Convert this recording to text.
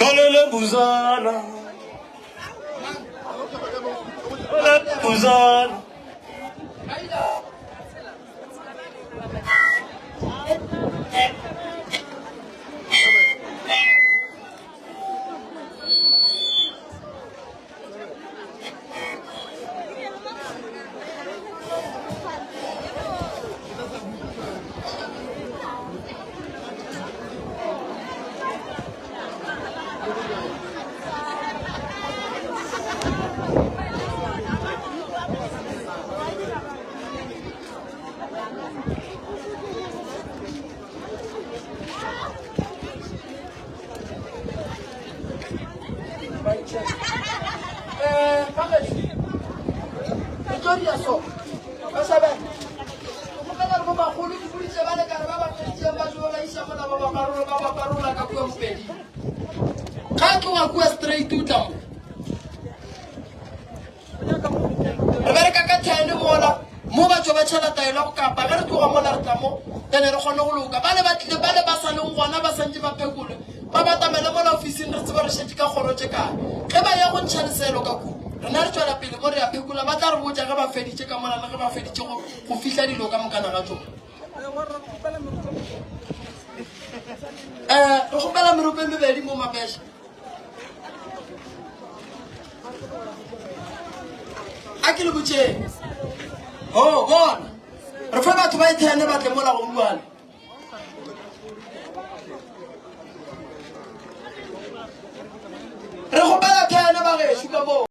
Tolele buzana. Tolele buzana. Victoria so. Basabe. Kumukala ngo bagolo di pulitse ba le kana ba ba tshia ba jo la isa mona ba karola ka kwa mpedi. Ka ke wa kwa straight utla. Re ka thane mola mo ba jo ba tshela taelo go kapa ga re tloga mola re tamo tene re gone go loka ba le batlile ba le ba sa leng gona ba santse ba phekole ba ba tamela mola office re tseba re shetse ka gorotse ka ge ba ya go ntshaliselo ka ku rena re tswela pele mo re ya phekula ba tla re botsa ga ba feditse ka mona ge ba feditse go fihla dilo ka mokana ga tsona re gopela merope mebedi mo mapesha a ke le botseng oh bona re fa batho ba ithene ba tle mola go buana re gopela thene ba ge shuka bo